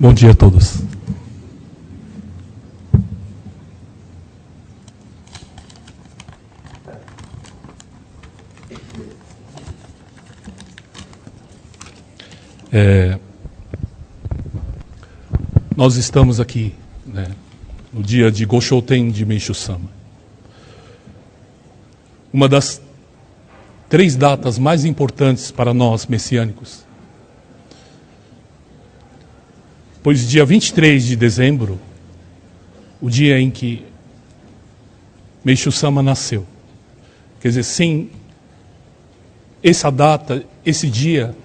Bom dia a todos. Nós estamos aqui, no dia de Goshoten de Meishu Sama. Uma das 3 datas mais importantes para nós messiânicos. Pois dia 23 de dezembro, o dia em que Meishu Sama nasceu. Quer dizer, sem essa data, esse dia,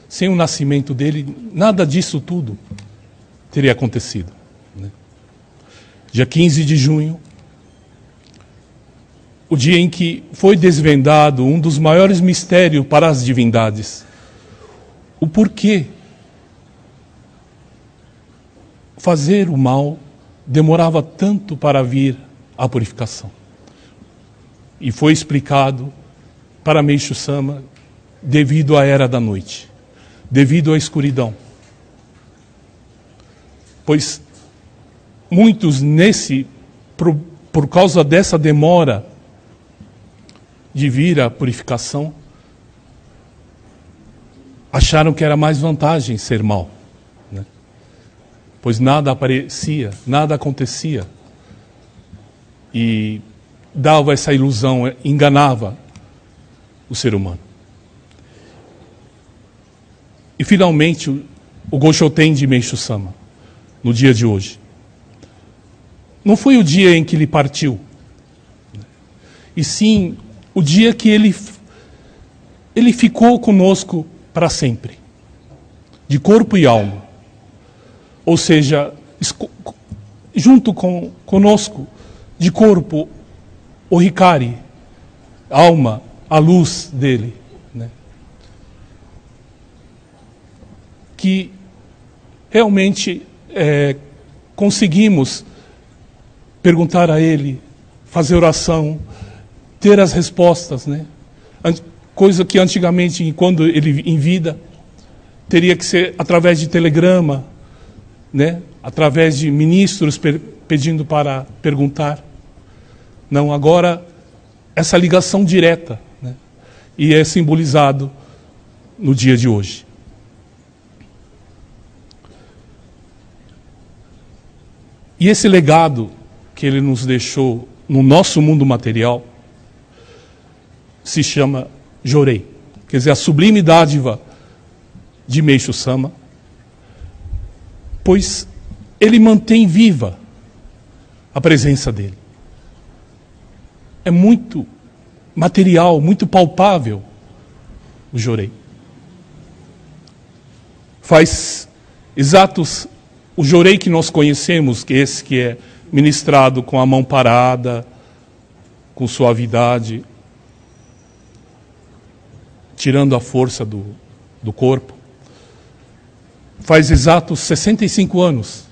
sem o nascimento dele, nada disso tudo teria acontecido. Dia 15 de junho, o dia em que foi desvendado um dos maiores mistérios para as divindades. O porquê fazer o mal demorava tanto para vir à purificação. E foi explicado para Meishu Sama devido à era da noite, devido à escuridão. Pois muitos por causa dessa demora de vir à purificação, acharam que era mais vantagem ser mal. Pois nada aparecia, nada acontecia. E dava essa ilusão, enganava o ser humano. E finalmente, o Goshoten de Meishu Sama, no dia de hoje, não foi o dia em que ele partiu, e sim o dia que ele ficou conosco para sempre, de corpo e alma. Ou seja, junto conosco, de corpo, o Hikari, alma, a luz dele. Que realmente conseguimos perguntar a ele, fazer oração, ter as respostas, coisa que antigamente, quando ele em vida, teria que ser através de telegrama, através de ministros pedindo para perguntar. Não, agora essa ligação direta, e é simbolizado no dia de hoje. E esse legado que ele nos deixou no nosso mundo material se chama Jorei, quer dizer, a sublime dádiva de Meishu Sama, pois ele mantém viva a presença dele. É muito material, muito palpável o Jorei. Faz exatos o Jorei que nós conhecemos, que esse que é ministrado com a mão parada, com suavidade, tirando a força do corpo. Faz exatos 65 anos,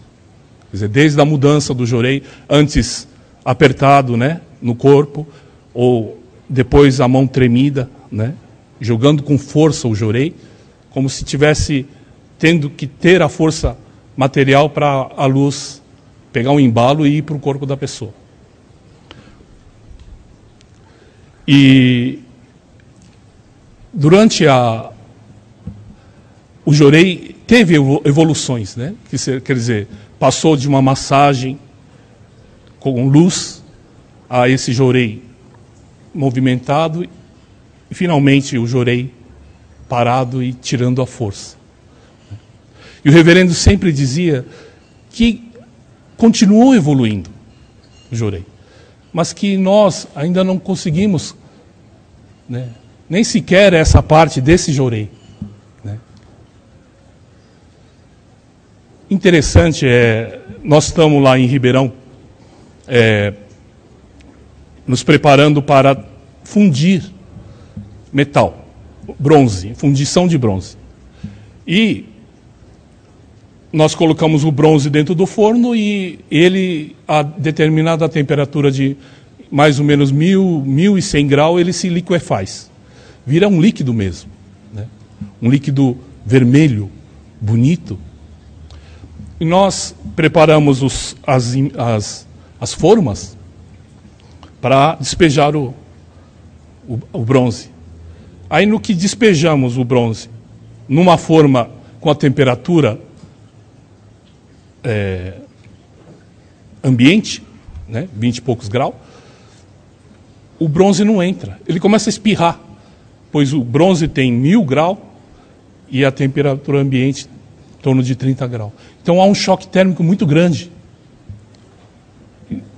quer dizer, desde a mudança do Jorei, antes apertado, no corpo, ou depois a mão tremida, jogando com força o Jorei, como se tivesse tendo que ter a força material para a luz pegar um embalo e ir para o corpo da pessoa. E durante o Jorei teve evoluções, quer dizer, passou de uma massagem com luz a esse Jorei movimentado e finalmente o Jorei parado e tirando a força. E o reverendo sempre dizia que continuou evoluindo o Jorei, mas que nós ainda não conseguimos, nem sequer essa parte desse Jorei. Interessante, nós estamos lá em Ribeirão, nos preparando para fundir metal, bronze, fundição de bronze. E nós colocamos o bronze dentro do forno e ele, a determinada temperatura de mais ou menos 1.100 graus, ele se liquefaz. Vira um líquido mesmo. Um líquido vermelho, bonito. E nós preparamos as formas para despejar o bronze. Aí no que despejamos o bronze, numa forma com a temperatura ambiente, né, 20 e poucos graus, o bronze não entra. Ele começa a espirrar, pois o bronze tem 1000 graus e a temperatura ambiente em torno de 30 graus. Então há um choque térmico muito grande.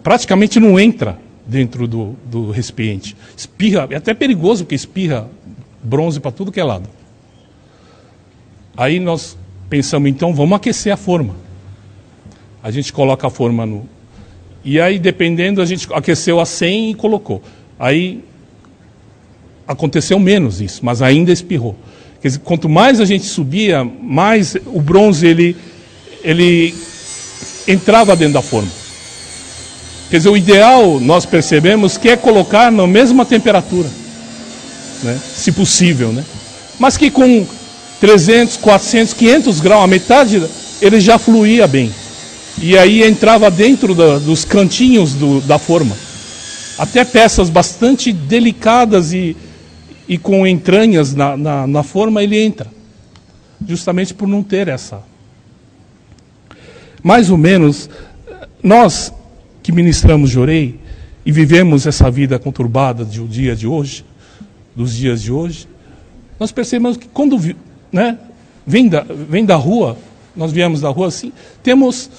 Praticamente não entra dentro do recipiente. Espirra, é até perigoso porque espirra bronze para tudo que é lado. Aí nós pensamos, então vamos aquecer a forma. A gente coloca a forma no... E aí, dependendo, a gente aqueceu a 100 e colocou. Aí aconteceu menos isso, mas ainda espirrou. Quer dizer, quanto mais a gente subia, mais o bronze ele entrava dentro da forma. Quer dizer, o ideal, nós percebemos, que é colocar na mesma temperatura, né? Se possível, né? Mas que com 300, 400, 500 graus, a metade, ele já fluía bem. E aí entrava dentro dos cantinhos da forma. Até peças bastante delicadas e com entranhas na forma, ele entra. Justamente por não ter essa. Mais ou menos, nós que ministramos Jorei e vivemos essa vida conturbada dos dias de hoje, nós percebemos que quando né, vem da rua, nós viemos da rua assim, temos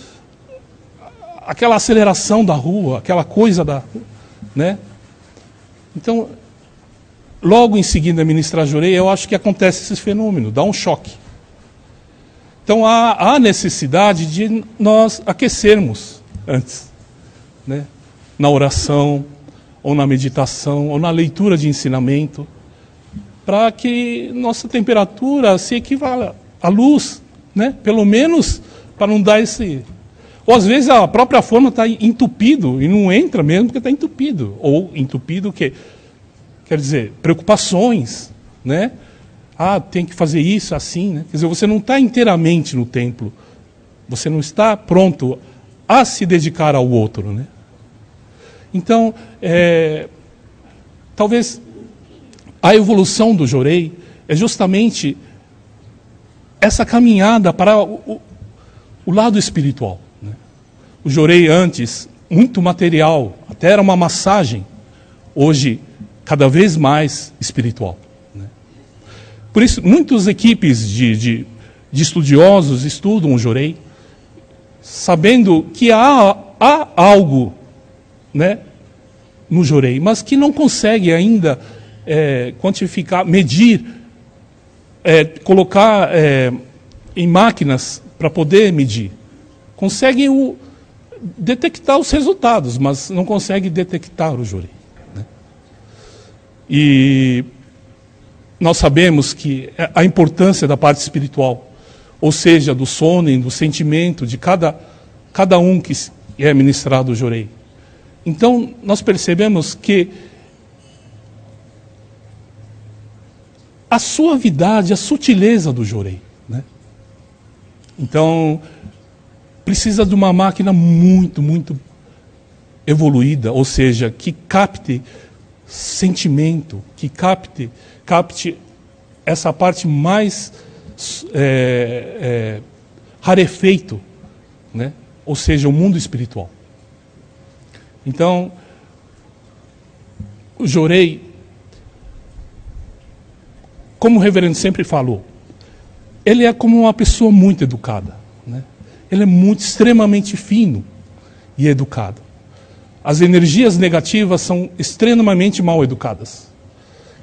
aquela aceleração da rua, aquela coisa né? Então, logo em seguida ministrar Jorei, eu acho que acontece esse fenômeno, dá um choque. Então há necessidade de nós aquecermos antes, né? Na oração, ou na meditação, ou na leitura de ensinamento, para que nossa temperatura se equivala à luz, né? Pelo menos para não dar esse... Ou às vezes a própria forma está entupido e não entra mesmo porque está entupido. Ou entupido que quer dizer, preocupações, né? Ah, tem que fazer isso, assim, né? Quer dizer, você não está inteiramente no templo. Você não está pronto a se dedicar ao outro, né? Então, talvez a evolução do Jorei é justamente essa caminhada para o lado espiritual. Né? O Jorei antes, muito material, até era uma massagem. Hoje, cada vez mais espiritual. Né? Por isso, muitas equipes de estudiosos estudam o Jorei, sabendo que há algo, né, no Jorei, mas que não consegue ainda quantificar, medir, colocar em máquinas para poder medir. Consegue detectar os resultados, mas não consegue detectar o Jorei. Né? E nós sabemos que a importância da parte espiritual, ou seja, do sonen, do sentimento de cada um que é ministrado o Jorei. Então, nós percebemos que a suavidade, a sutileza do Jorei, né? Então, precisa de uma máquina muito, muito evoluída, ou seja, que capte sentimento, que capte essa parte mais rarefeito, né? Ou seja, o mundo espiritual. Então, o Jorei, como o reverendo sempre falou, ele é como uma pessoa muito educada, né? Ele é extremamente fino e educado. As energias negativas são extremamente mal educadas,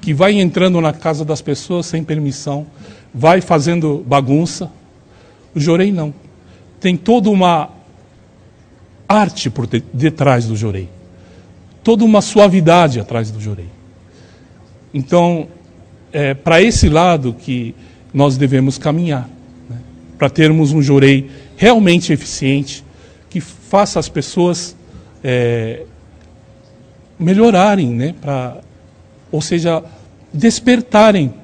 que vai entrando na casa das pessoas sem permissão, vai fazendo bagunça. O Jorei não. Tem toda uma arte por detrás do Jorei. Toda uma suavidade atrás do Jorei. Então, é para esse lado que nós devemos caminhar, né? Para termos um Jorei realmente eficiente, que faça as pessoas melhorarem, né? Ou seja, despertarem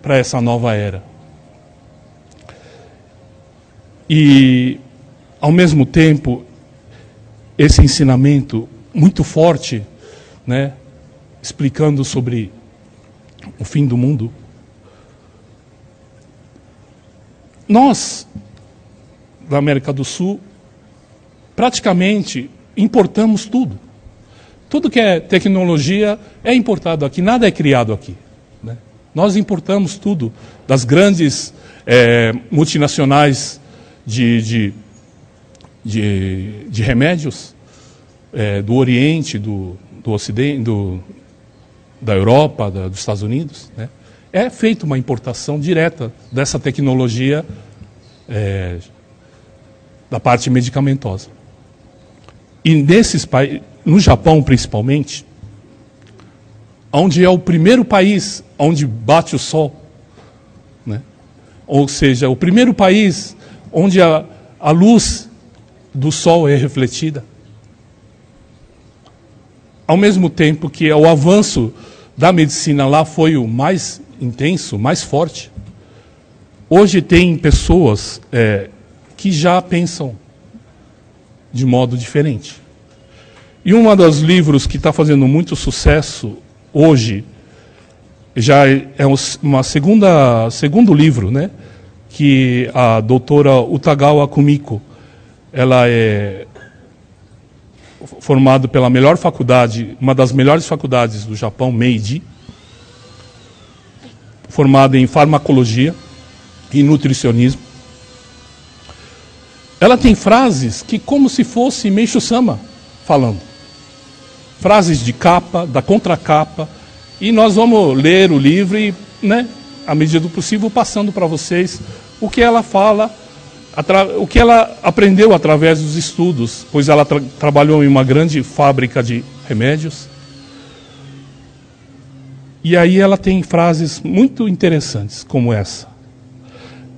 para essa nova era. E ao mesmo tempo, esse ensinamento muito forte, né, explicando sobre o fim do mundo, nós, da América do Sul, praticamente importamos tudo. Tudo que é tecnologia é importado aqui, nada é criado aqui, né? Nós importamos tudo das grandes multinacionais de remédios, do Oriente, do Ocidente, da Europa, dos Estados Unidos, né? É feita uma importação direta dessa tecnologia da parte medicamentosa. E nesses países, no Japão principalmente, onde é o primeiro país onde bate o sol, né? Ou seja, o primeiro país onde a luz do sol é refletida, ao mesmo tempo que o avanço da medicina lá foi o mais intenso, mais forte, hoje tem pessoas que já pensam de modo diferente. E um dos livros que está fazendo muito sucesso hoje, já é segundo livro, né, que a doutora Utagawa Kumiko, ela é formada pela melhor faculdade, uma das melhores faculdades do Japão, Meiji, formada em farmacologia e nutricionismo. Ela tem frases que como se fosse Meishu Sama falando. Frases de capa, da contracapa, e nós vamos ler o livro e, né, à medida do possível, passando para vocês o que ela fala, o que ela aprendeu através dos estudos, pois ela trabalhou em uma grande fábrica de remédios. E aí ela tem frases muito interessantes, como essa.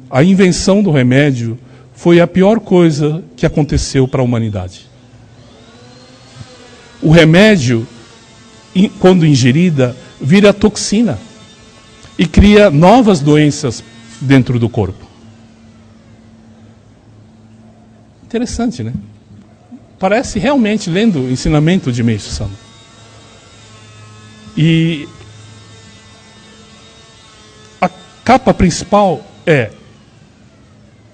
A invenção do remédio foi a pior coisa que aconteceu para a humanidade. O remédio, quando ingerida, vira toxina e cria novas doenças dentro do corpo. Interessante, né? Parece realmente lendo o ensinamento de Meishu Sama. E a capa principal é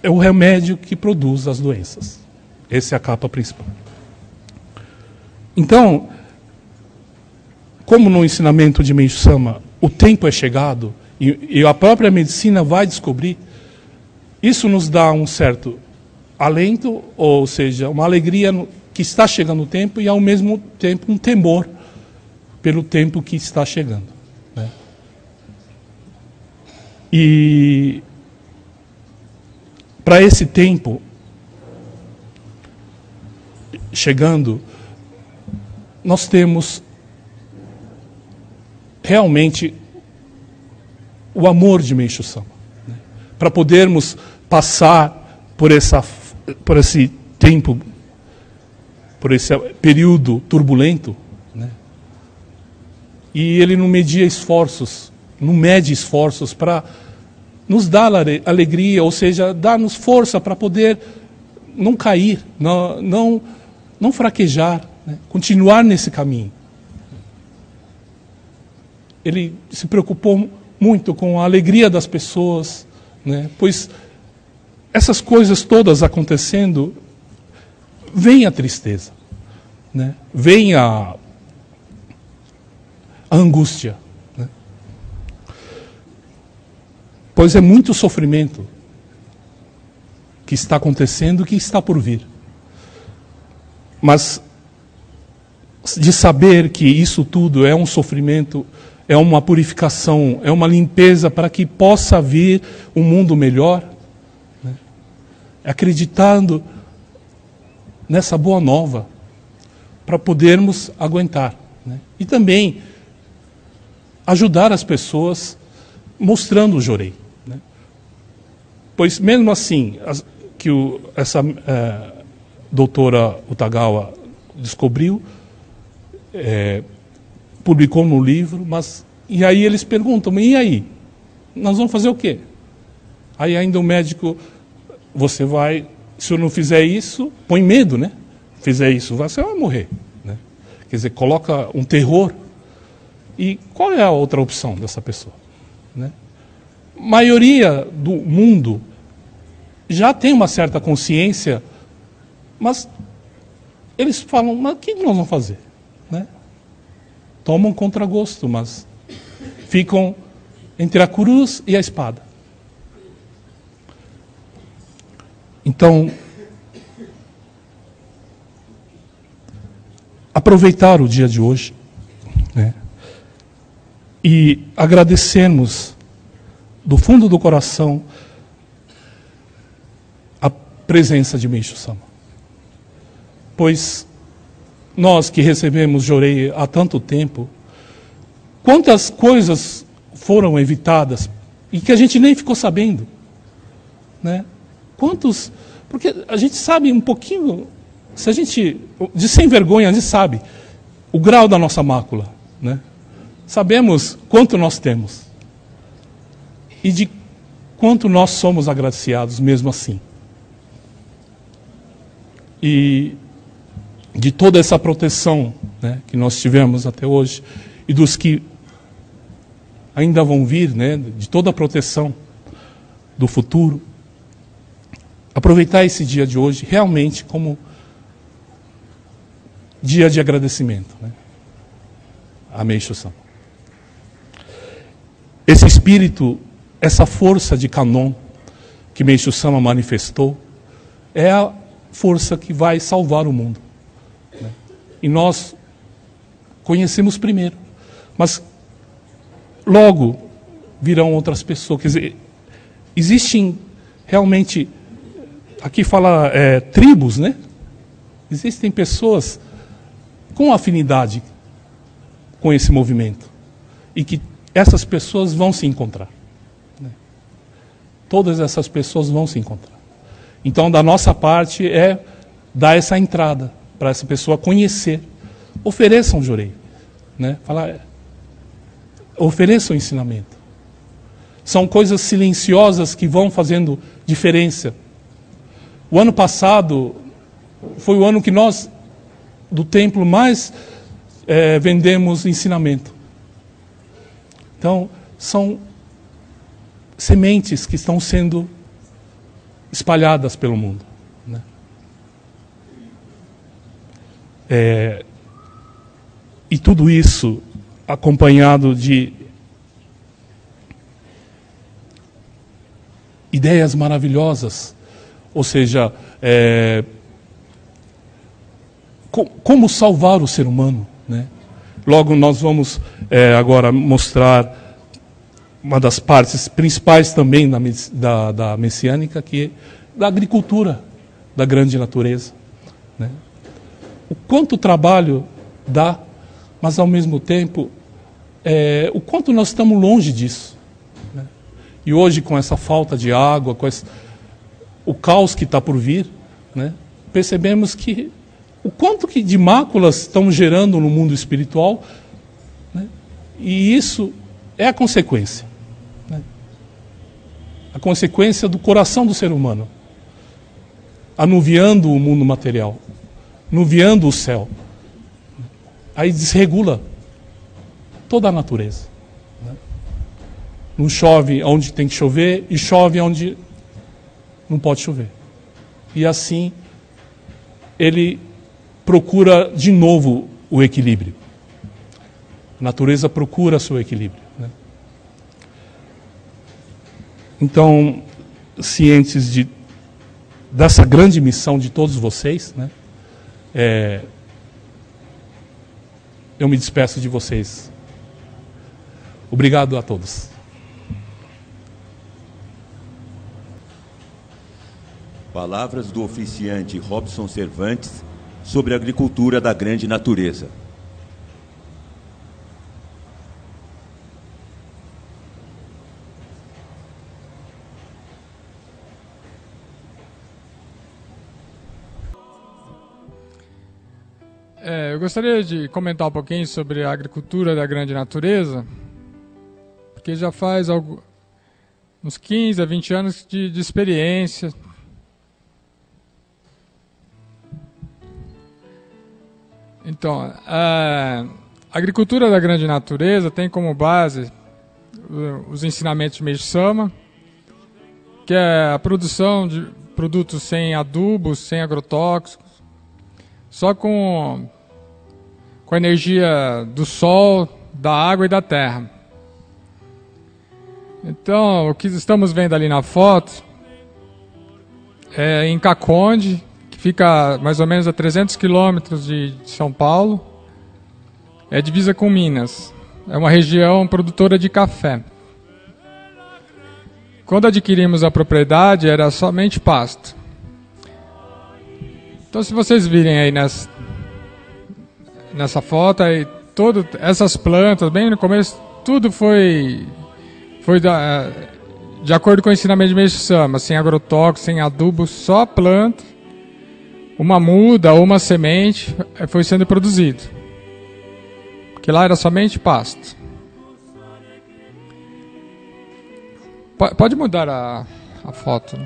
o remédio que produz as doenças. Essa é a capa principal. Então, como no ensinamento de Meishu Sama, o tempo é chegado e a própria medicina vai descobrir, isso nos dá um certo alento, ou seja, uma alegria que está chegando o tempo e ao mesmo tempo um temor pelo tempo que está chegando, né? E para esse tempo chegando, nós temos realmente o amor de Meishu Sama, né? Para podermos passar por esse tempo, por esse período turbulento, né? E ele não mede esforços para nos dar alegria, ou seja, dar-nos força para poder não cair, não fraquejar, né? Continuar nesse caminho. Ele se preocupou muito com a alegria das pessoas, né? Pois essas coisas todas acontecendo, vem a tristeza, né? Vem a angústia, né? Pois é muito sofrimento que está acontecendo, que está por vir. Mas de saber que isso tudo é um sofrimento, é uma purificação, é uma limpeza para que possa vir um mundo melhor, né? Acreditando nessa boa nova, para podermos aguentar, né? E também ajudar as pessoas mostrando o Jorei, né? Pois mesmo assim, essa doutora Utagawa descobriu, publicou no livro, mas e aí eles perguntam, e aí? Nós vamos fazer o quê? Aí ainda o médico, você vai se eu não fizer isso, põe medo, né? Fizer isso, você vai morrer, né? Quer dizer, coloca um terror. E qual é a outra opção dessa pessoa, né? A maioria do mundo já tem uma certa consciência, mas eles falam, mas o que nós vamos fazer, né? Tomam contragosto, mas ficam entre a cruz e a espada. Então, aproveitar o dia de hoje, né, e agradecermos do fundo do coração a presença de Meishu Sama. Pois nós que recebemos Jorei há tanto tempo, quantas coisas foram evitadas e que a gente nem ficou sabendo, né? Quantos... Porque a gente sabe um pouquinho, se a gente, de sem vergonha, a gente sabe o grau da nossa mácula, né? Sabemos quanto nós temos e de quanto nós somos agraciados mesmo assim. E de toda essa proteção, né, que nós tivemos até hoje e dos que ainda vão vir, né, de toda a proteção do futuro, aproveitar esse dia de hoje realmente como dia de agradecimento, né, a Meishu Sama. Esse espírito, essa força de Kanon que Meishu Sama manifestou, é a força que vai salvar o mundo, né? E nós conhecemos primeiro, mas logo virão outras pessoas. Quer dizer, existem realmente, aqui fala tribos, né? Existem pessoas com afinidade com esse movimento e que essas pessoas vão se encontrar, né? Todas essas pessoas vão se encontrar. Então, da nossa parte é dar essa entrada para essa pessoa conhecer. Ofereçam Jorei, né? Ofereçam ensinamento. São coisas silenciosas que vão fazendo diferença. O ano passado foi o ano que nós, do templo, mais vendemos ensinamento. Então, são sementes que estão sendo espalhadas pelo mundo, né? E tudo isso acompanhado de ideias maravilhosas, ou seja, como salvar o ser humano, né? Logo nós vamos agora mostrar uma das partes principais também da messiânica, que é da agricultura da grande natureza, né? O quanto trabalho dá, mas ao mesmo tempo o quanto nós estamos longe disso, né? E hoje, com essa falta de água, com o caos que está por vir, né, percebemos que o quanto que de máculas estão gerando no mundo espiritual, né, e isso é a consequência, né, a consequência do coração do ser humano, anuviando o mundo material, anuviando o céu. Aí desregula toda a natureza, né? Não chove onde tem que chover e chove onde não pode chover. E assim ele procura de novo o equilíbrio. A natureza procura seu equilíbrio, né? Então, cientes dessa grande missão de todos vocês, né, eu me despeço de vocês. Obrigado a todos. Palavras do oficiante Robson Cervantes sobre a agricultura da grande natureza. Eu gostaria de comentar um pouquinho sobre a agricultura da grande natureza, porque já faz uns 15 a 20 anos de experiência. Então, a agricultura da grande natureza tem como base os ensinamentos de Meiji Sama, que é a produção de produtos sem adubos, sem agrotóxicos, só com a energia do sol, da água e da terra. Então, o que estamos vendo ali na foto é em Caconde, que fica mais ou menos a 300 quilômetros de São Paulo. É divisa com Minas. É uma região produtora de café. Quando adquirimos a propriedade, era somente pasto. Então, se vocês virem aí nessa foto, aí, essas plantas, bem no começo, tudo foi de acordo com o ensinamento de Meiji Sama, sem agrotóxico, sem adubo, só planta, uma muda ou uma semente foi sendo produzido. Porque lá era somente pasto. Pode mudar a foto.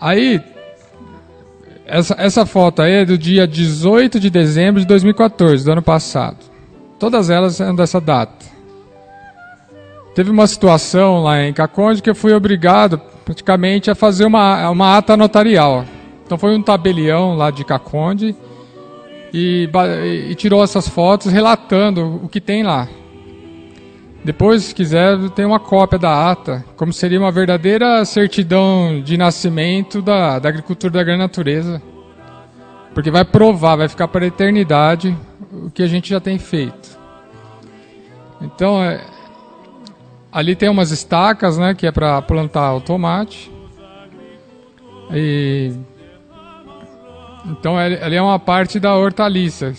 Aí, essa foto aí é do dia 18 de dezembro de 2014, do ano passado. Todas elas são dessa data. Teve uma situação lá em Caconde que eu fui obrigado praticamente a fazer uma ata notarial. Então foi um tabelião lá de Caconde e tirou essas fotos relatando o que tem lá. Depois, se quiser, tem uma cópia da ata, como seria uma verdadeira certidão de nascimento da agricultura da grande natureza. Porque vai provar, vai ficar para a eternidade o que a gente já tem feito. Então, ali tem umas estacas, né, que é para plantar o tomate. Então, ali é uma parte da hortaliça,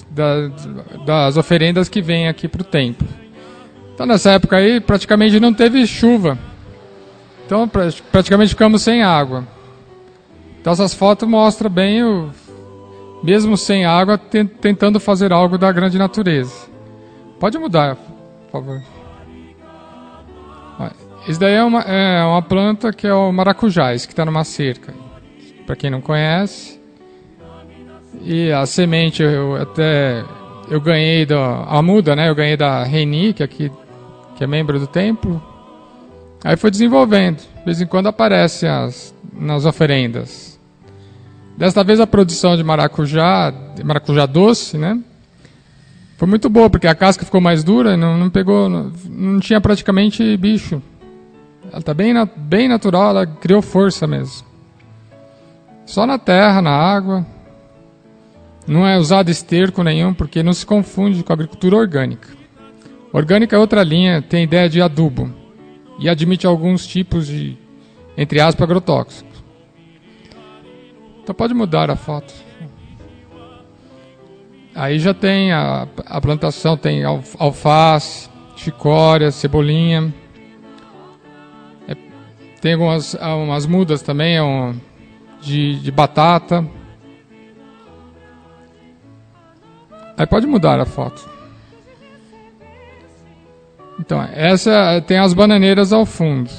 das oferendas que vêm aqui para o templo. Então, nessa época aí, praticamente não teve chuva. Então, praticamente ficamos sem água. Então, essas fotos mostram bem, mesmo sem água, tentando fazer algo da grande natureza. Pode mudar, por favor. Isso daí é uma planta que é o maracujás, que está numa cerca. Para quem não conhece. E a semente eu ganhei a muda, né? Eu ganhei da Reni, que é membro do templo. Aí foi desenvolvendo. De vez em quando aparece nas oferendas. Desta vez a produção de maracujá doce, né? Foi muito boa, porque a casca ficou mais dura, não pegou, não tinha praticamente bicho. Ela está bem natural, ela criou força mesmo. Só na terra, na água. Não é usado esterco nenhum, porque não se confunde com a agricultura orgânica. Orgânica é outra linha, tem ideia de adubo. E admite alguns tipos de, entre aspas, agrotóxicos. Então pode mudar a foto. Aí já tem a plantação, tem alface, chicória, cebolinha. Tem umas mudas também de batata. Aí pode mudar a foto. Então, essa tem as bananeiras ao fundo.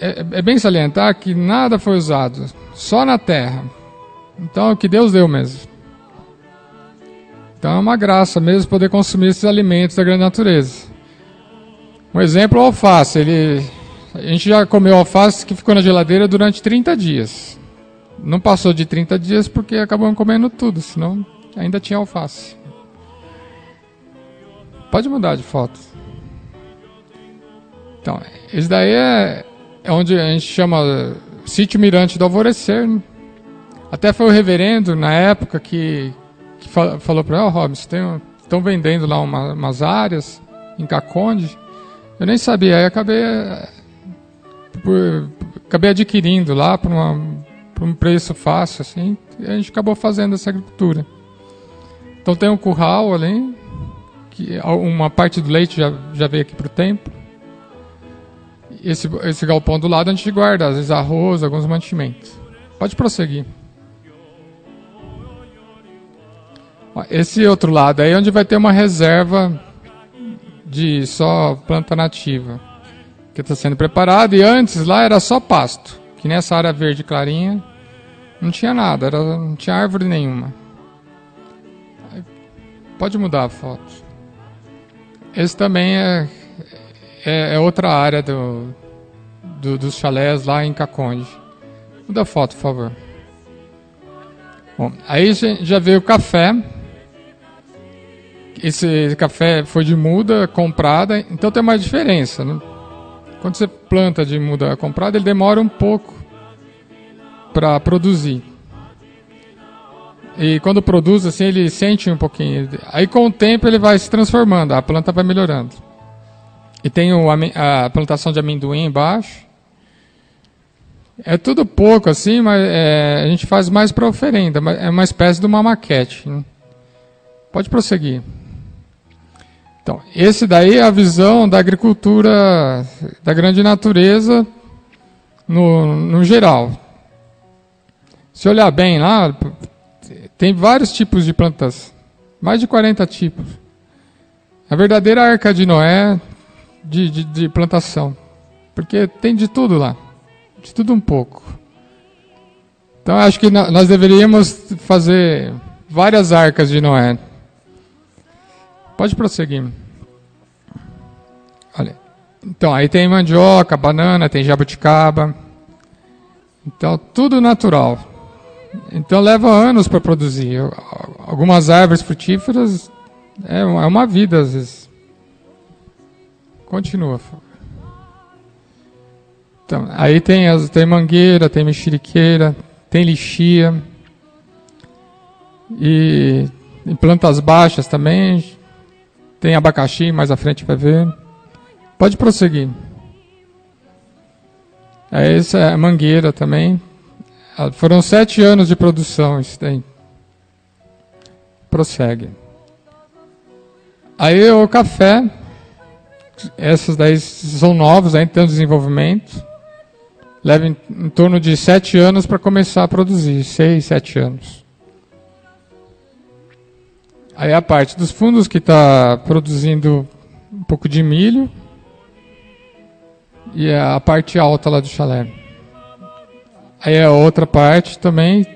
É bem salientar que nada foi usado, só na terra. Então, é o que Deus deu mesmo. Então, é uma graça mesmo poder consumir esses alimentos da grande natureza. Um exemplo, o alface. A gente já comeu alface que ficou na geladeira durante 30 dias. Não passou de 30 dias porque acabamos comendo tudo, senão ainda tinha alface. Pode mudar de foto. Então, esse daí é onde a gente chama Sítio Mirante do Alvorecer. Né? Até foi o reverendo, na época, que falou para mim, Robson, estão vendendo lá umas áreas em Caconde. Eu nem sabia, aí acabei adquirindo lá por um preço fácil, assim, e a gente acabou fazendo essa agricultura. Então tem um curral ali, que uma parte do leite já veio aqui para o templo. Esse galpão do lado a gente guarda, às vezes arroz, alguns mantimentos. Pode prosseguir. Esse outro lado aí é onde vai ter uma reserva de só planta nativa, que está sendo preparada, e antes lá era só pasto, que nessa área verde clarinha Não tinha nada, não tinha árvore nenhuma. Pode mudar a foto. Esse também é outra área dos chalés lá em Caconde. Muda a foto, por favor. Bom, aí já veio o café. Esse café foi de muda comprada, então tem uma diferença, né? Quando você planta de muda comprada, ele demora um pouco para produzir. E quando produz, assim, ele sente um pouquinho. Aí com o tempo ele vai se transformando, a planta vai melhorando. E tem a plantação de amendoim embaixo. É tudo pouco assim, mas a gente faz mais para oferenda. É uma espécie de uma maquete, né? Pode prosseguir. Então, esse daí é a visão da agricultura da grande natureza no geral. Se olhar bem lá, tem vários tipos de plantas, mais de 40 tipos. A verdadeira arca de Noé de plantação, porque tem de tudo lá, de tudo um pouco. Então, acho que nós deveríamos fazer várias arcas de Noé. Pode prosseguir. Olha. Então, aí tem mandioca, banana, tem jabuticaba. Então, tudo natural. Então, leva anos para produzir. Algumas árvores frutíferas é uma vida, às vezes. Continua. Então, aí tem mangueira, tem mexeriqueira, tem lixia. E em plantas baixas também. Tem abacaxi, mais à frente vai ver. Pode prosseguir. Essa é a mangueira também. Foram 7 anos de produção isso daí. Prossegue. Aí o café. Essas daí são novos, ainda tem um desenvolvimento. Leva em torno de 7 anos para começar a produzir. 6, 7 anos. Aí a parte dos fundos que está produzindo um pouco de milho. E a parte alta lá do chalé. Aí a outra parte também.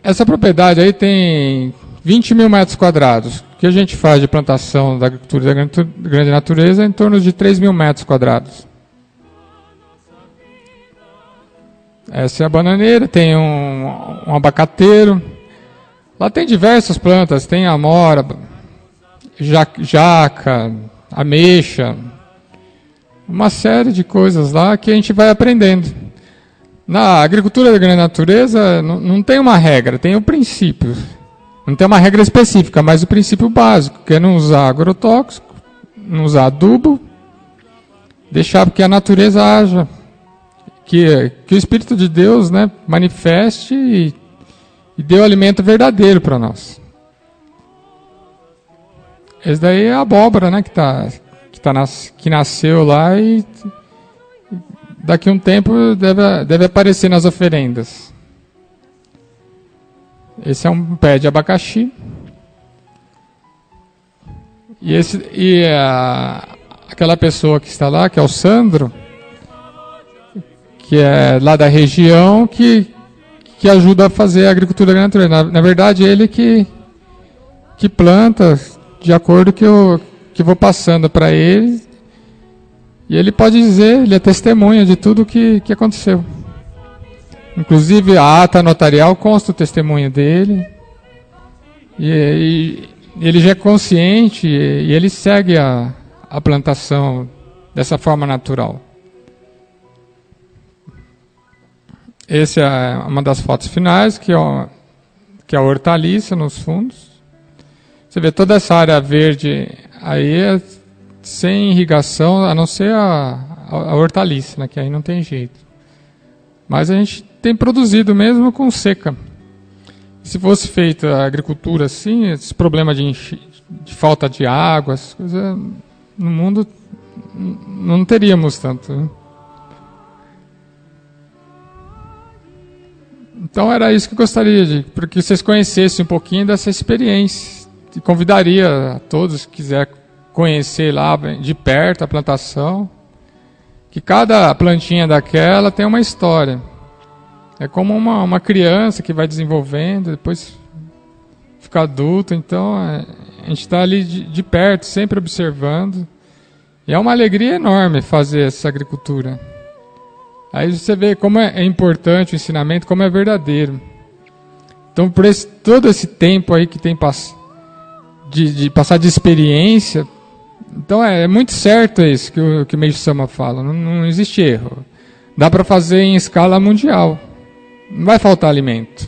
Essa propriedade aí tem 20 mil metros quadrados. O que a gente faz de plantação da agricultura da grande natureza é em torno de 3 mil metros quadrados. Essa é a bananeira, tem um abacateiro. Lá tem diversas plantas, tem amora, jaca, ameixa, uma série de coisas lá que a gente vai aprendendo. Na agricultura da grande natureza não tem uma regra, tem um princípio. Não tem uma regra específica, mas o princípio básico, que é não usar agrotóxico, não usar adubo, deixar que a natureza haja, que o Espírito de Deus, né, manifeste e dê o alimento verdadeiro para nós. Esse daí é a abóbora, né, que nasceu lá e daqui a um tempo deve aparecer nas oferendas. Esse é um pé de abacaxi. E aquela pessoa que está lá, que é o Sandro, que é lá da região, que ajuda a fazer a agricultura da natureza. Na verdade, ele que planta de acordo que eu vou passando para ele. E ele pode dizer, ele é testemunha de tudo que aconteceu. Inclusive, a ata notarial consta o testemunho dele. E ele já é consciente e ele segue a plantação dessa forma natural. Essa é uma das fotos finais, que é a hortaliça nos fundos. Você vê toda essa área verde aí é sem irrigação, a não ser a hortaliça, né, que aí não tem jeito. Mas a gente tem produzido mesmo com seca. Se fosse feita a agricultura assim, esse problema de falta de água, as coisas, no mundo não teríamos tanto, né? Então era isso que eu gostaria para que vocês conhecessem um pouquinho dessa experiência. E convidaria a todos que quiser conhecer lá de perto a plantação, que cada plantinha daquela tem uma história. É como uma criança que vai desenvolvendo, depois fica adulto. Então, a gente está ali de perto, sempre observando. E é uma alegria enorme fazer essa agricultura. Aí você vê como é importante o ensinamento, como é verdadeiro. Então, por todo esse tempo aí que tem de passar de experiência, então é muito certo isso que o Meiji Sama fala. Não existe erro. Dá para fazer em escala mundial. Não vai faltar alimento.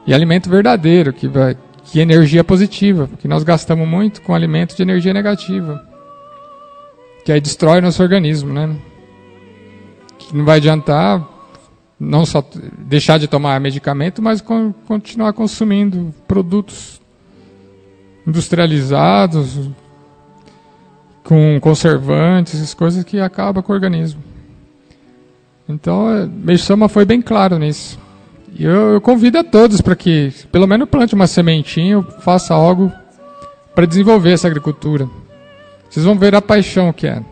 E alimento verdadeiro, que é energia positiva, porque nós gastamos muito com alimento de energia negativa, que aí destrói nosso organismo, né? Que não vai adiantar não só deixar de tomar medicamento, mas continuar consumindo produtos industrializados, com conservantes, essas coisas que acabam com o organismo. Então, Meiji Sama foi bem claro nisso. E eu convido a todos para que, pelo menos, plante uma sementinha, faça algo para desenvolver essa agricultura. Vocês vão ver a paixão que é.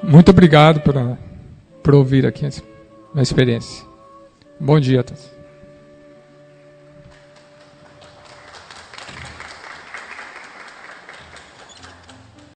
Muito obrigado por ouvir aqui a minha experiência. Bom dia a todos.